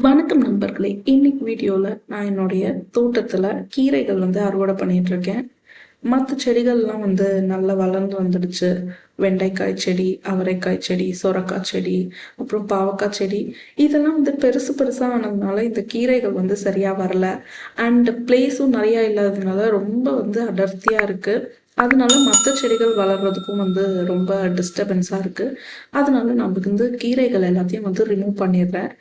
வணக்கம் நண்பர்களே. இன்னைக்கு வீடியோவில் நான் என்னுடைய தோட்டத்தில் கீரைகள் அறுவடை பண்ணிட்டு இருக்கேன். மற்ற செடிகள்லாம் நல்லா வளர்ந்து வந்துடுச்சு. வெண்டைக்காய் செடி, அவரைக்காய் செடி, சொரக்காய் செடி, அப்புறம் பாவக்காய் செடி, இதெல்லாம் பெருசு பெருசாக ஆனதுனால இந்த கீரைகள் சரியாக வரல. அண்ட் பிளேஸும் நிறையா இல்லாததுனால ரொம்ப அடர்த்தியாக இருக்குது. அதனால மற்ற செடிகள் வளர்றதுக்கும் ரொம்ப டிஸ்டர்பன்ஸாக இருக்குது. அதனால நான் கீரைகள் எல்லாத்தையும் ரிமூவ் பண்ணிடுறேன்.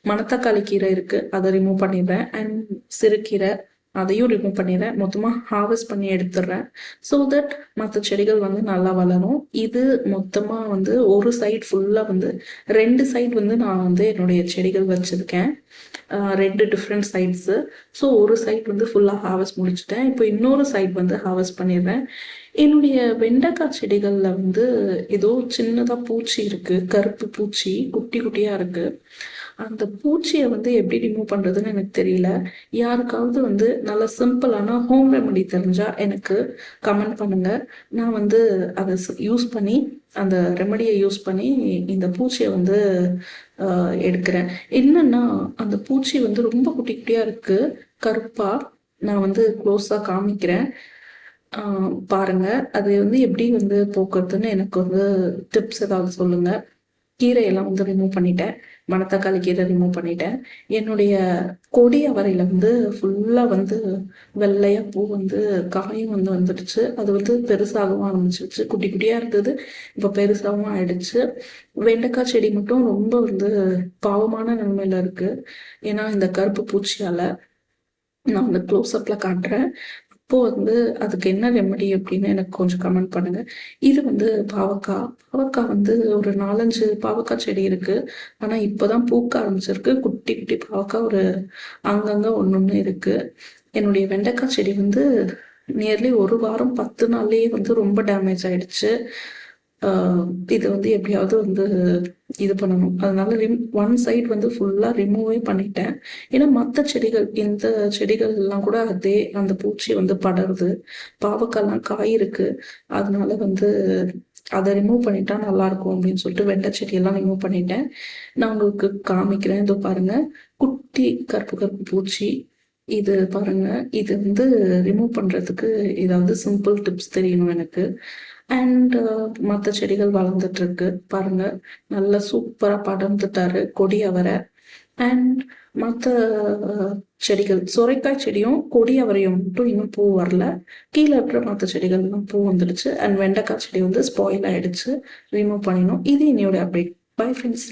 மணத்தக்காளி கீரை இருக்குது, அதை ரிமூவ் பண்ணிடுறேன். அண்ட் சிறுகீரை அதையும் ரிமூவ் பண்ணிடுறேன். மொத்தமாக ஹார்வெஸ்ட் பண்ணி எடுத்துடுறேன். ஸோ தட் மற்ற செடிகள் நல்லா வளரும். இது மொத்தமாக ஒரு சைட் ஃபுல்லாக 2 சைட் நான் என்னுடைய செடிகள் வச்சுருக்கேன். 2 டிஃப்ரெண்ட் சைட்ஸு. ஸோ ஒரு சைட் ஃபுல்லாக ஹார்வெஸ்ட் முடிச்சுட்டேன். இப்போ இன்னொரு சைட் ஹார்வெஸ்ட் பண்ணிடுறேன். என்னுடைய வெண்டைக்காய் செடிகளில் ஏதோ சின்னதாக பூச்சி இருக்குது, கருப்பு பூச்சி குட்டி குட்டியாக இருக்குது. அந்த பூச்சியை எப்படி ரிமூவ் பண்ணுறதுன்னு எனக்கு தெரியல. யாருக்காவது நல்ல சிம்பிளான ஹோம் ரெமெடி தெரிஞ்சால் எனக்கு கமெண்ட் பண்ணுங்கள். நான் அதை யூஸ் பண்ணி, அந்த ரெமெடியை யூஸ் பண்ணி இந்த பூச்சியை எடுக்கிறேன். என்னன்னா அந்த பூச்சி ரொம்ப குட்டி குட்டியாக இருக்குது, கருப்பாக. நான் க்ளோஸாக காமிக்கிறேன், பாருங்க. அது எப்படி போக்குறதுன்னு எனக்கு டிப்ஸ் ஏதாவது சொல்லுங்கள். கீரையெல்லாம் ரிமூவ் பண்ணிட்டேன். மணத்தக்காளி கீரை ரிமூவ் பண்ணிட்டேன். என்னுடைய கொடி அவரையில் ஃபுல்லாக வெள்ளையாக பூ காயும் வந்துடுச்சு. அது பெருசாகவும் ஆரம்பிச்சிருச்சு. குட்டி குட்டியாக இருந்தது, இப்போ பெருசாகவும் ஆயிடுச்சு. வெண்டைக்காய் செடி மட்டும் ரொம்ப பாவமான நிலைமையில இருக்குது. ஏன்னா இந்த கருப்பு பூச்சியால். நான் க்ளோஸ்அப்பில் காட்டுறேன். அப்போது அதுக்கு என்ன ரெமெடி அப்படின்னு எனக்கு கொஞ்சம் கமெண்ட் பண்ணுங்கள். இது பாவக்காய். பாவக்காய் ஒரு 4-5 பாவக்காய் செடி இருக்குது. ஆனால் இப்போ தான் பூக்க ஆரம்பிச்சிருக்கு. குட்டி குட்டி பாவக்காய் ஒரு அங்கங்கே ஒன்று இருக்குது. என்னுடைய வெண்டைக்காய் செடி நியர்லி 1 வாரம் 10 நாள்லேயே ரொம்ப டேமேஜ் ஆயிடுச்சு. இது எப்படியாவது இது பண்ணணும். அதனால ஒன் சைட் ஃபுல்லாக ரிமூவே பண்ணிட்டேன். ஏன்னா மற்ற செடிகள், இந்த செடிகள் எல்லாம் கூட அதே அந்த பூச்சி படருது. பாவக்காய்லாம் காய் இருக்கு. அதனால அதை ரிமூவ் பண்ணிட்டா நல்லா இருக்கும் அப்படின்னு சொல்லிட்டு வெண்டை செடியெல்லாம் ரிமூவ் பண்ணிட்டேன். நான் உங்களுக்கு காமிக்கிறேன். இதோ பாருங்க, குட்டி கருப்பு கருப்பு பூச்சி. இது பாருங்க. இது ரிமூவ் பண்றதுக்கு ஏதாவது சிம்பிள் டிப்ஸ் தெரியணும் எனக்கு. அண்ட் மற்ற செடிகள் வளர்ந்துட்டு இருக்கு பாருங்க. நல்லா சூப்பரா படர்ந்துட்டாரு கொடி அவரை. அண்ட் மற்ற செடிகள், சொரைக்காய் செடியும் கொடி அவரையும் மட்டும் இன்னும் பூ வரல. கீழே இருக்கிற மற்ற செடிகள்லாம் பூ வந்துடுச்சு. அண்ட் வெண்டைக்காய் செடி ஸ்பாயில் ஆயிடுச்சு, ரிமூவ் பண்ணிடணும். இது என்னோட அப்டேட். Bye friends.